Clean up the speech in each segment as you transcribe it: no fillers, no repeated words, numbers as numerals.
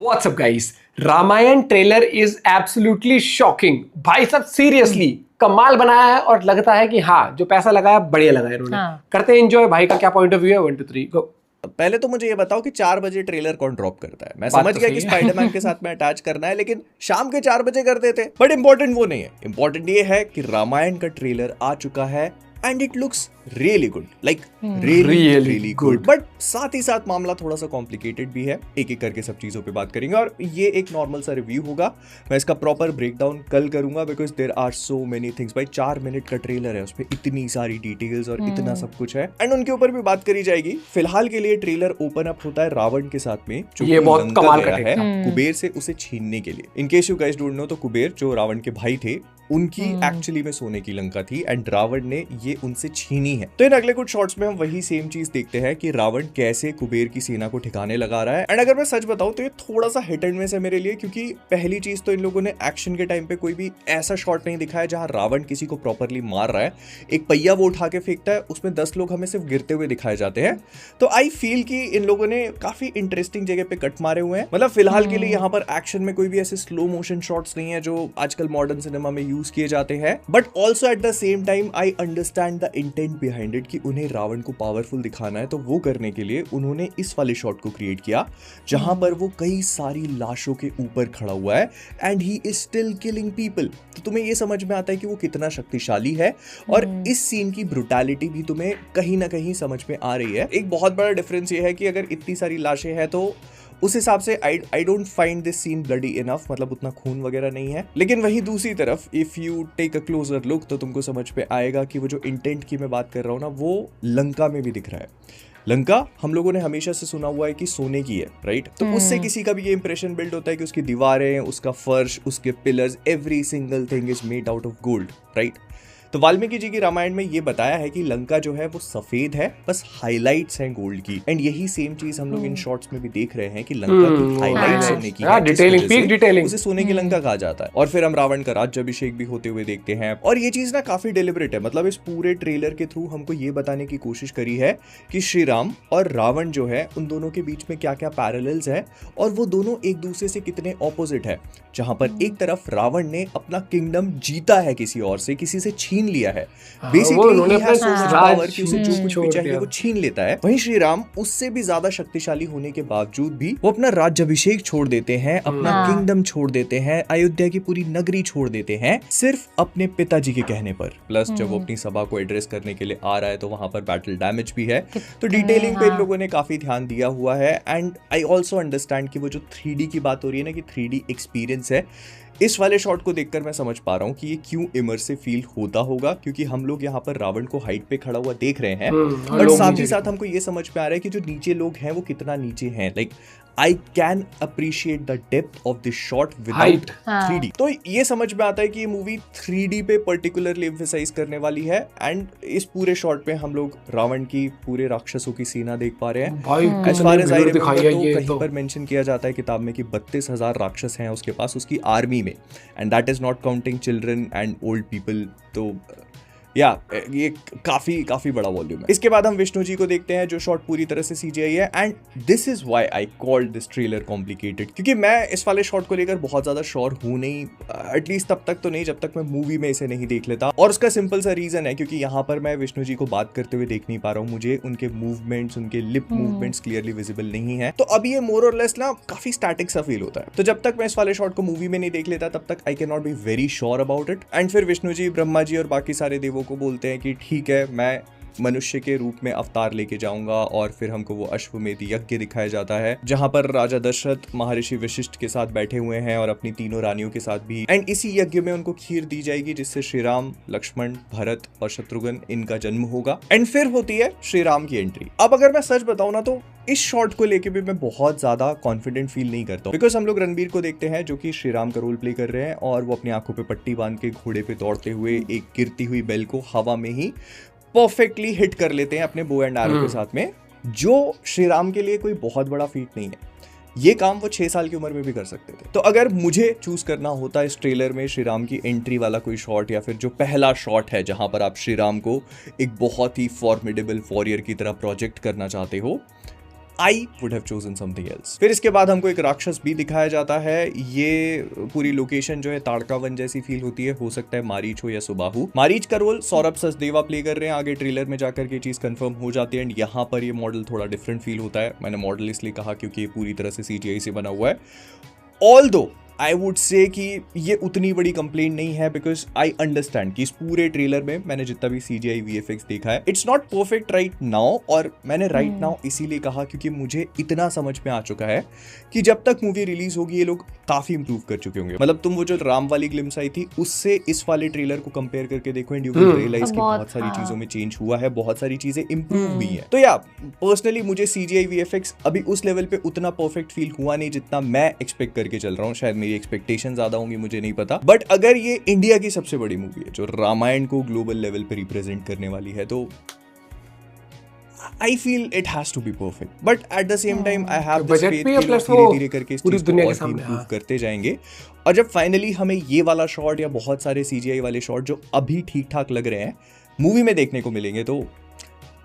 WhatsApp guys, Ramayan trailer is absolutely shocking. भाई साहब seriously कमाल बनाया है और लगता है कि हाँ जो पैसा लगाया बढ़िया लगाया इन्होंने। करते हैं एंजॉय। भाई का क्या पॉइंट ऑफ व्यू है? 1 2 3 गो। पहले तो मुझे ये बताओ कि 4 बजे ट्रेलर कौन ड्रॉप करता है? मैं बात समझ तो गया सही कि है। स्पाइडरमैन के साथ में अटैच करना है, लेकिन शाम के 4 बजे कर देते। बट इंपॉर्टेंट वो नहीं है, इंपॉर्टेंट ये है कि रामायण का ट्रेलर आ चुका है and it looks really good, like really good. But साथ ही साथ मामला थोड़ा सा कॉम्प्लिकेटेड भी है। एक एक करके सब चीजों पे बात करेंगे और ये एक नॉर्मल सा रिव्यू होगा। मैं इसका प्रॉपर ब्रेकडाउन कल करूंगा because there are so many things. भाई 4 मिनट का ट्रेलर है, उसपे इतनी सारी डिटेल्स और इतना सब कुछ है एंड उनके ऊपर भी बात करी जाएगी। फिलहाल के लिए ट्रेलर ओपन अप होता है रावण के साथ में, जो ये बहुत लंका कमाल गया का है कुबेर से उसे छीनने के लिए। In case you guys don't know, तो कुबेर जो रावण के भाई थे उनकी एक्चुअली में सोने की लंका थी एंड रावण ने ये उनसे छीनी है। तो इन अगले कुछ शॉट्स में हम वही सेम चीज देखते हैं कि रावण कैसे कुबेर की सेना को ठिकाने लगा रहा है। एंड अगर मैं सच बताऊं तो ये थोड़ा सा हिट एंड मिस है मेरे लिए, क्योंकि पहली चीज तो इन लोगों ने एक्शन के टाइम पे कोई भी ऐसा शॉट नहीं दिखाया जहां रावण किसी को प्रॉपरली मार रहा है। एक पहिया वो उठा के फेंकता है, उसमें 10 लोग हमें सिर्फ गिरते हुए दिखाए जाते हैं। तो आई फील कि इन लोगों ने काफी इंटरेस्टिंग जगह पे कट मारे हुए हैं। मतलब फिलहाल के लिए यहाँ पर एक्शन में कोई भी ऐसे स्लो मोशन शॉट्स नहीं है जो आजकल मॉडर्न सिनेमा में यूज किए जाते हैं। But also at the same time I understand the intent behind it कि उन्हें रावण को पावरफुल दिखाना है। तो वो करने के लिए उन्होंने इस वाले शॉट को क्रिएट किया जहां पर वो कई सारी लाशों के ऊपर खड़ा हुआ है and he is still killing people. तो तुम्हें ये समझ में आता है कि वो कितना शक्तिशाली है और इस सीन की ब्रुटैलिटी भी तुम्हें कहीं ना कहीं समझ में आ रही है। एक बहुत बड़ा डिफरेंस ये है कि अगर इतनी सारी लाशें हैं तो उस हिसाब से I don't find this scene bloody enough, मतलब उतना खून वगैरह नहीं है। लेकिन वही दूसरी तरफ if you take a closer look तो तुमको समझ में आएगा कि वो जो इंटेंट की मैं बात कर रहा हूँ ना, वो लंका में भी दिख रहा है। लंका हम लोगों ने हमेशा से सुना हुआ है कि सोने की है, राइट? तो उससे किसी का भी ये इंप्रेशन बिल्ड होता है कि उसकी दीवारें, उसका फर्श, उसके pillars, every single thing is made out of gold, right? तो वाल्मीकि जी की रामायण में ये बताया है कि लंका जो है वो सफेद है, बस हाइलाइट्स हैं गोल्ड की। एंड यही सेम चीज हम लोग इन शॉट्स में भी देख रहे हैं कि लंका की हाइलाइट्स सोने की है, डिटेलिंग, पीक डिटेलिंग, उसे सोने की लंका कहा जाता है। और फिर हम रावण का राज्याभिषेक भी होते हुए देखते हैं और ये चीज ना काफी डेलिबरेट है। मतलब इस पूरे ट्रेलर के थ्रू हमको ये बताने की कोशिश करी है कि श्री राम और रावण जो है उन दोनों के बीच में क्या क्या पैरेलल्स है और वो दोनों एक दूसरे से कितने ऑपोजिट है। जहां पर एक तरफ रावण ने अपना किंगडम जीता है किसी और से, किसी से छीन लिया है। Basically he has so much power कि उसे जो कुछ भी चाहिए वो छीन लेता है। वहीं श्री राम उससे भी ज्यादा शक्तिशाली होने के बावजूद भी वो अपना राज्याभिषेक छोड़ देते हैं, अपना किंगडम छोड़ देते हैं, अयोध्या की पूरी नगरी छोड़ देते हैं, सिर्फ अपने पिताजी के कहने पर। प्लस जब वो अपनी सभा को एड्रेस करने के लिए आ रहा है तो वहां पर बैटल डैमेज भी है। तो डिटेलिंग पे इन लोगों ने काफी ध्यान दिया हुआ है एंड आई ऑल्सो अंडरस्टैंड कि वो जो 3D की बात हो रही है ना, कि 3D एक्सपीरियंस है, इस वाले शॉट को देखकर मैं समझ पा रहा हूँ कि ये क्यों इमर्सिव फील होता होगा, क्योंकि हम लोग यहाँ पर रावण को हाइट पे खड़ा हुआ देख रहे हैं बट साथ ही साथ हमको ये समझ में आ रहा है कि जो नीचे लोग हैं वो कितना नीचे हैं। Like I can appreciate the depth of this shot without 3D। तो ये समझ में आता है कि ये मूवी 3D पे पर्टिकुलरली एम्फेसाइज करने वाली है एंड इस पूरे शॉट पे हम लोग रावण की पूरे राक्षसों की सेना देख पा रहे हैं। As far as I remember, तो कहीं पर मेंशन किया जाता है किताब में कि 32,000 राक्षस हैं उसके पास, उसकी आर्मी में, and that is not counting children and old people. तो या ये काफी बड़ा वॉल्यूम है। इसके बाद हम विष्णु जी को देखते हैं जो शॉट पूरी तरह से CGI है and this is why I called this trailer complicated, क्योंकि मैं इस वाले शॉट को लेकर बहुत ज्यादा श्योर हूं नहीं, एटलीस्ट तब तक तो नहीं जब तक मैं मूवी में इसे नहीं देख लेता। और उसका सिंपल सा रीजन है क्योंकि यहाँ पर मैं विष्णु जी को बात करते हुए देख नहीं पा रहा हूँ, मुझे उनके मूवमेंट्स, उनके लिप मूवमेंट्स क्लियरली विजिबल नहीं है। तो अब ये मोर और लेस ना काफी स्टैटिक सा फील होता है। तो जब तक मैं इस वाले शॉट को मूवी में नहीं देख लेता तब तक I can not be very sure about it. And फिर विष्णु जी, ब्रह्मा जी और बाकी सारे देवों को बोलते हैं कि ठीक है, मैं मनुष्य के रूप में अवतार लेके जाऊंगा। और फिर हमको वो अश्वमेध यज्ञ दिखाया जाता है जहां पर राजा दशरथ महर्षि वशिष्ठ के साथ बैठे हुए हैं और अपनी तीनों रानियों के साथ भी। एंड इसी यज्ञ में उनको खीर दी जाएगी जिससे श्री राम, लक्ष्मण, भरत और शत्रुघ्न इनका जन्म होगा। एंड फिर होती है श्री राम की एंट्री। अब अगर मैं सच बताऊं ना तो इस शॉट को लेके भी मैं बहुत ज्यादा कॉन्फिडेंट फील नहीं करता हूं, बिकॉज हम लोग रणबीर को देखते हैं जो कि श्री राम का रोल प्ले कर रहे हैं और वो अपनी आंखों पे पट्टी बांध के घोड़े पे दौड़ते हुए एक गिरती हुई बेल को हवा में ही परफेक्टली हिट कर लेते हैं अपने बो एंड एरो के साथ में, जो श्री राम के लिए कोई बहुत बड़ा फीट नहीं है। ये काम वो 6 साल की उम्र में भी कर सकते थे। तो अगर मुझे चूज करना होता इस ट्रेलर में श्री राम की एंट्री वाला कोई शॉट या फिर जो पहला शॉट है जहां पर आप श्री राम को एक बहुत ही फॉर्मिडेबल वॉरियर की तरह प्रोजेक्ट करना चाहते हो, I would have chosen something else. फिर इसके बाद हमको एक राक्षस भी दिखाया जाता है। ये पूरी लोकेशन जो है ताड़का वन जैसी फील होती है, हो सकता है मारीच हो या सुबाहु। मारीच का रोल सौरभ सचदेवा प्ले कर रहे हैं, आगे ट्रेलर में जाकर के चीज कंफर्म हो जाती है। एंड यहाँ पर ये मॉडल थोड़ा डिफरेंट फील होता है। मैंने मॉडल इसलिए कहा क्योंकि ये पूरी तरह से CGI से बना हुआ है। ऑल्दो आई वुड से कि ये उतनी बड़ी कंप्लेंट नहीं है, बिकॉज आई अंडरस्टैंड कि इस पूरे ट्रेलर में मैंने जितना भी CGI VFX देखा है, it's not perfect right now. और मैंने राइट नाउ इसीलिए कहा क्योंकि मुझे इतना समझ में आ चुका है कि जब तक मूवी रिलीज होगी ये लोग काफी इंप्रूव कर चुके होंगे। मतलब तुम वो जो राम वाली ग्लिम्स आई थी उससे इस वाले ट्रेलर को कंपेयर करके देखो एंड यू विल रियलाइज कि बहुत सारी चीजों में चेंज हुआ है, बहुत सारी चीजें इंप्रूव हुई हैं। तो या पर्सनली मुझे CGI VFX अभी उस लेवल पे उतना परफेक्ट फील हुआ नहीं जितना मैं एक्सपेक्ट करके चल रहा हूँ। शायद मेरी एक्सपेक्टेशन ज्यादा होंगी, मुझे नहीं पता। बट अगर ये इंडिया की सबसे बड़ी मूवी है जो रामायण को ग्लोबल लेवल पे रिप्रेजेंट करने वाली है, तो I feel it has to be perfect, but at the same time I have this faith कि लोग धीरे-धीरे करके इस चीज को और improve करते जाएंगे। और जब फाइनली हमें ये वाला शॉट या बहुत सारे CGI वाले शॉट जो अभी ठीक-ठाक लग रहे हैं मूवी में देखने को मिलेंगे, तो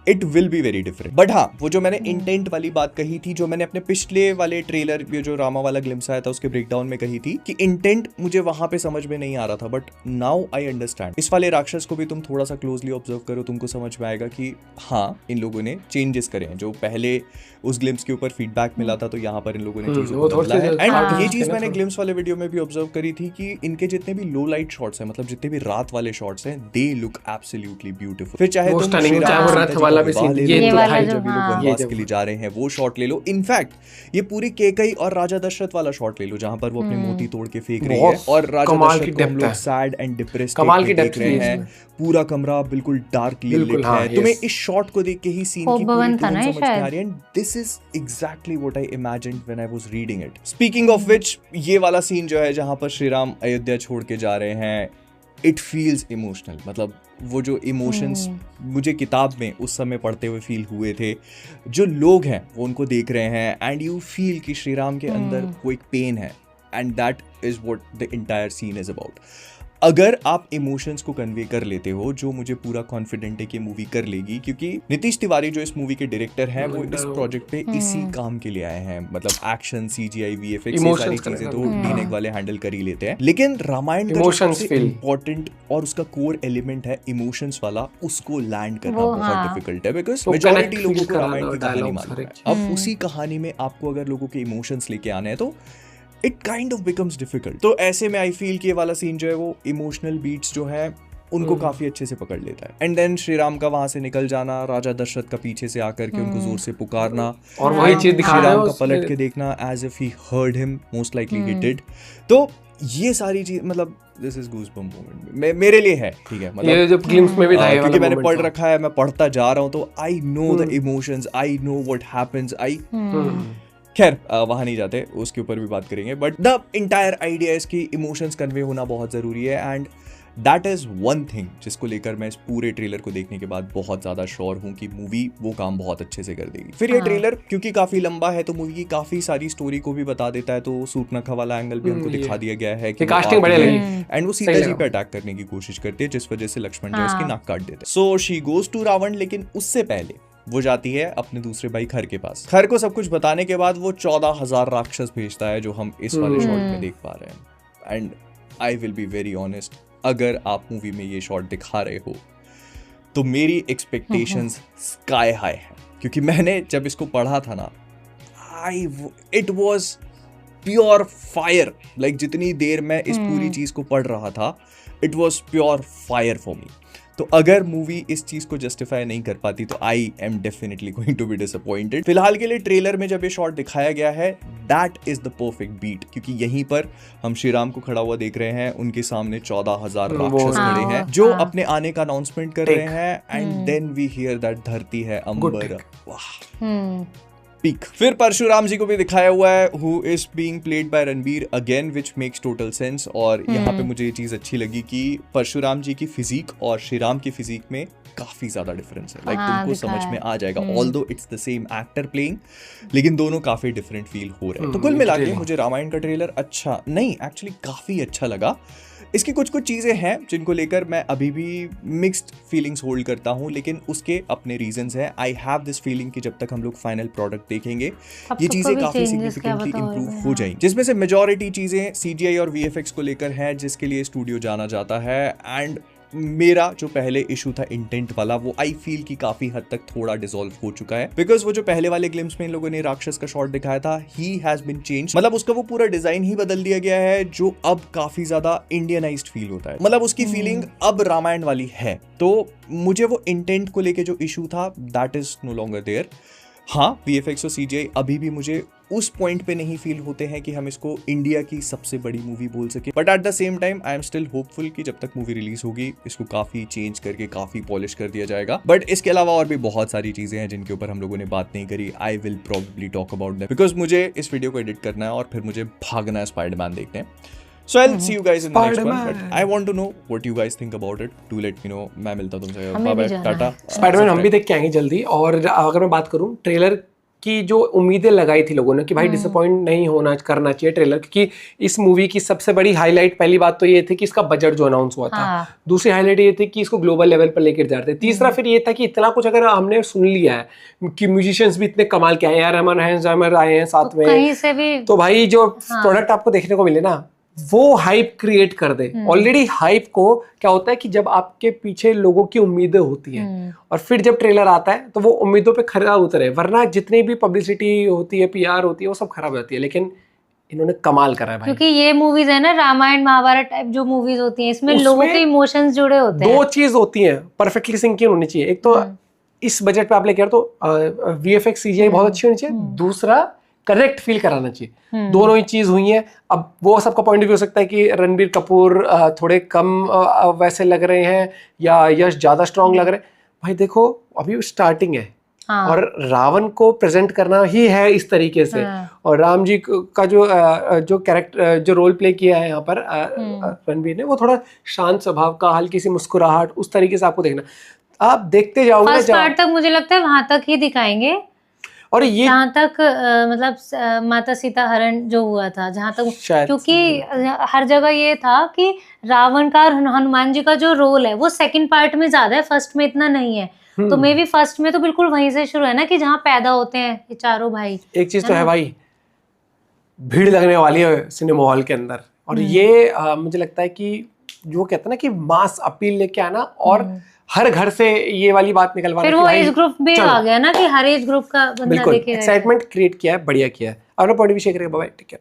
it will be very different. But हाँ, वो जो मैंने इंटेंट वाली बात कही थी, जो मैंने अपने पिछले वाले ट्रेलर जो रामा वाला ग्लिम्स आया था उसके ब्रेकडाउन में कही थी कि इंटेंट मुझे वहां पे समझ में नहीं आ रहा था, बट नाउ आई अंडरस्टैंड। इस वाले राक्षस को भी तुम थोड़ा सा क्लोजली ऑब्जर्व करो, तुमको समझ में आएगा कि हाँ, इन लोगों ने चेंजेस करे हैं। जो पहले उस ग्लिम्स के ऊपर फीडबैक मिला था, तो यहाँ पर इन लोगों ने चीजों को बदला है। एंड ये चीज मैंने ग्लिम्स वाले वीडियो में भी ऑब्जर्व करी थी कि इनके जितने भी लो लाइट शॉट्स हैं, मतलब जितने भी रात वाले शॉट्स हैं, दे लुक एब्सोल्युटली ब्यूटीफुल। फिर चाहे तुम जब ये लोग वनवास के लिए जा रहे हैं वो शॉट ले लो, इनफैक्ट ये पूरी केकई और राजा दशरथ वाला शॉट ले लो जहां पर वो अपने मोती तोड़ के फेंक रही है और राजा दशरथ को हम लोग सैड एंड डिप्रेस्ड देख रहे हैं। पूरा कमरा बिल्कुल डार्क लिट है। तुम्हें इस शॉट को देख के ही सीन की पूरी टोन समझ में आ रही है। And this is exactly what I imagined when I was reading it. Speaking of which, ये वाला सीन जो है जहां पर श्री राम अयोध्या छोड़ के जा रहे हैं, इट फील्स इमोशनल। मतलब वो जो इमोशंस मुझे किताब में उस समय पढ़ते हुए फील हुए थे, जो लोग हैं वो उनको देख रहे हैं एंड यू फील कि श्री राम के अंदर वो एक पेन है and that is what the entire scene is about. अगर आप इमोशंस को कन्वे कर लेते हो, जो मुझे पूरा कॉन्फिडेंट है कि मूवी कर लेगी, क्योंकि नीतीश तिवारी जो इस मूवी के डायरेक्टर हैं वो इस प्रोजेक्ट पे इसी काम के लिए आए हैं। मतलब एक्शन, CGI, VFX, ये सारी चीजें तो डीनेक वाले हैंडल कर ही लेते हैं, लेकिन रामायण का सबसे इम्पोर्टेंट और उसका कोर एलिमेंट है इमोशंस वाला, उसको लैंड करना बहुत डिफिकल्ट है, बिकॉज मेजॉरिटी लोगों को रामायण की कहानी मालूम है। अब उसी कहानी में आपको अगर लोगों के इमोशंस लेके आने हैं तो it kind of becomes difficult. तो ऐसे में आई फील कि ये वाला सीन जो है वो इमोशनल बीट्स जो है उनको काफी अच्छे से पकड़ लेता है। एंड देन श्री राम का वहां से निकल जाना, राजा दशरथ का पीछे से आकर के उनको जोर से पुकारना और वही चीज श्री राम का पलट के देखना as if he heard him, most likely he did. तो ये सारी चीज, मतलब दिस इज गूज़बम्प मोमेंट मेरे लिए है, ठीक है। मतलब ये जो ग्लिम्स में भी था, क्योंकि मैंने पढ़ रखा है, मैं पढ़ता जा रहा हूँ, तो I know the emotions, I know what happens. खैर वहां नहीं जाते, उसके ऊपर भी बात करेंगे, बट द इंटायर आइडिया इसकी इमोशंस कन्वे होना बहुत जरूरी है। And that is one thing जिसको लेकर मैं इस पूरे ट्रेलर को देखने के बाद बहुत ज्यादा श्योर हूं कि मूवी वो काम बहुत अच्छे से कर देगी। फिर ये ट्रेलर क्योंकि काफी लंबा है तो मूवी की काफी सारी स्टोरी को भी बता देता है, तो सूर्पनखा वाला एंगल भी हमको दिखा दिया गया है कि कास्टिंग बढ़िया लगी एंड वो सीता जी पे अटैक करने की कोशिश करती है, जिस वजह से लक्ष्मण जी उसकी नाक काट देते हैं। So she goes to Ravan, लेकिन उससे पहले वो जाती है अपने दूसरे भाई खर के पास। खर को सब कुछ बताने के बाद वो 14,000 राक्षस भेजता है, जो हम इस वाले शॉट में देख पा रहे हैं। And I will be very honest, अगर आप मूवी में ये शॉट दिखा रहे हो तो मेरी एक्सपेक्टेशंस स्काई हाई है, क्योंकि मैंने जब इसको पढ़ा था ना, it was pure fire. Like जितनी देर मैं इस पूरी चीज को पढ़ रहा था, it was pure fire for me. तो अगर मूवी इस चीज को जस्टिफाई नहीं कर पाती तो I am definitely going to be disappointed. फिलहाल के लिए ट्रेलर में जब ये शॉट दिखाया गया है, that is the perfect beat, क्योंकि यहीं पर हम श्री राम को खड़ा हुआ देख रहे हैं, उनके सामने 14,000 राक्षस खड़े हैं जो अपने आने का अनाउंसमेंट कर रहे हैं। And then we hear that धरती है अंबर, वाह, पीक। फिर परशुराम जी को भी दिखाया हुआ है, who is being played by Ranbir again, which makes total sense. और यहाँ पे मुझे ये चीज अच्छी लगी कि परशुराम जी की फिजिक और श्री राम की फिजिक में काफी ज्यादा डिफरेंस है। लाइक तुमको समझ में आ जाएगा, although it's the same actor playing, लेकिन दोनों काफी डिफरेंट फील हो रहे हैं। तो कुल मिला के मुझे रामायण का ट्रेलर अच्छा नहीं, एक्चुअली काफी अच्छा लगा। इसकी कुछ कुछ चीजें हैं जिनको लेकर मैं अभी भी मिक्स्ड फीलिंग्स होल्ड करता हूँ, लेकिन उसके अपने रीजंस हैं। आई हैव दिस फीलिंग कि जब तक हम लोग फाइनल प्रोडक्ट देखेंगे ये चीजें काफी सिग्निफिकेंटली इंप्रूव हो जाएंगी, जिसमें से मेजॉरिटी चीजें CGI और VFX को लेकर है, जिसके लिए स्टूडियो जाना जाता है। एंड मेरा जो पहले इशू था इंटेंट वाला, वो आई फील कि काफी हद तक थोड़ा डिसॉल्व हो चुका है, बिकॉज वो जो पहले वाले ग्लिम्स में इन लोगों ने राक्षस का शॉट दिखाया था, ही हैज बीन चेंज, मतलब उसका वो पूरा डिजाइन ही बदल दिया गया है, जो अब काफी ज्यादा इंडियनाइज्ड फील होता है, मतलब उसकी फीलिंग अब रामायण वाली है। तो मुझे वो इंटेंट को लेके जो इशू था that is no longer there. हाँ, VFX और CGI अभी भी मुझे उस पॉइंट पे नहीं फील होते हैं कि हम इसको इंडिया की सबसे बड़ी मूवी बोल सके, but at the same time I am still hopeful कि जब तक मूवी रिलीज होगी इसको काफी चेंज करके काफी पॉलिश कर दिया जाएगा। बट इसके अलावा और भी बहुत सारी चीजें हैं जिनके ऊपर हम लोगों ने बात नहीं करी। I will probably talk about that because मुझे इस वीडियो को एडिट करना है और फिर मुझे भागना है स्पाइडरमैन देखने। So I'll see you guys in the next one. But I want to know what you guys think about it. Do let me know. मैं मिलता हूँ तुमसे। Bye bye. टाटा। स्पाइडरमैन हम भी देख के आएंगे जल्दी। और अगर मैं बात करूँ ट्रेलर की, जो उम्मीदें लगाई थी लोगों ने कि भाई डिसअपॉइंट नहीं होना करना चाहिए ट्रेलर, क्योंकि इस मूवी की सबसे बड़ी हाईलाइट पहली बात तो ये थी कि इसका बजट जो अनाउंस हुआ था। दूसरी हाईलाइट ये थी कि इसको ग्लोबल लेवल पर लेकर जा रहे थे। तीसरा फिर ये था कि इतना कुछ अगर हमने सुन लिया है कि म्यूजिशियंस भी इतने कमाल के आए, यार रहमान हैंस आए हैं साथ में, कहीं से भी तो भाई जो प्रोडक्ट आपको देखने को मिले ना, वो हाइप क्रिएट कर दे। ऑलरेडी हाइप को क्या होता है कि जब आपके पीछे लोगों की उम्मीदें होती हैं और फिर जब ट्रेलर आता है तो वो उम्मीदों पे खरा उतरे, वरना जितनी भी पब्लिसिटी होती है, PR होती है, वो सब खराब हो जाती है। लेकिन इन्होंने कमाल करा है भाई, क्योंकि ये मूवीज है ना रामायण महाभारत टाइप जो मूवीज होती हैं, इसमें लोगों के इमोशंस जुड़े होते हैं। दो चीज होती हैं परफेक्टली सिंक होनी चाहिए। एक तो इस बजट पे आप लेकर तो VFX CGI बहुत अच्छी होनी चाहिए, दूसरा करेक्ट फील कराना चाहिए। दोनों ही चीज हुई है। अब वो सबका पॉइंट ऑफ व्यू हो सकता है कि रणबीर कपूर थोड़े कम वैसे लग रहे हैं या यश ज्यादा स्ट्रांग लग रहे हैं। भाई देखो अभी स्टार्टिंग है और रावण को प्रेजेंट करना ही है इस तरीके से। और राम जी का जो कैरेक्टर जो रोल प्ले किया है यहाँ पर रणबीर ने, वो थोड़ा शांत स्वभाव का, हल्की सी मुस्कुराहट, उस तरीके से आपको देखना। आप देखते जाओगे फर्स्ट पार्ट तक मुझे लगता है वहां तक ही दिखाएंगे। और ये जहाँ तक मतलब माता सीता हरण जो हुआ था, जहाँ तक, क्योंकि हर जगह ये था कि रावण का और हनुमान जी का जो रोल है वो सेकंड पार्ट में ज्यादा है, फर्स्ट में इतना नहीं है। तो मे भी फर्स्ट में तो बिल्कुल वहीं से शुरू है ना, कि जहाँ पैदा होते हैं ये चारों भाई। एक चीज तो है भाई, भीड़ लगने वाली है सिनेमा हॉल के अंदर। और ये मुझे लगता है कि जो कहते हैं ना कि मास अपील लेके आना और हर घर से ये वाली बात निकलवाना, फिर वो एज ग्रुप में आ गया ना कि हर एज ग्रुप का बंदा देखेगा। एक्साइटमेंट क्रिएट किया है, बढ़िया किया है। अपना पॉइंट भी शेयर करेगा। Bye, take care.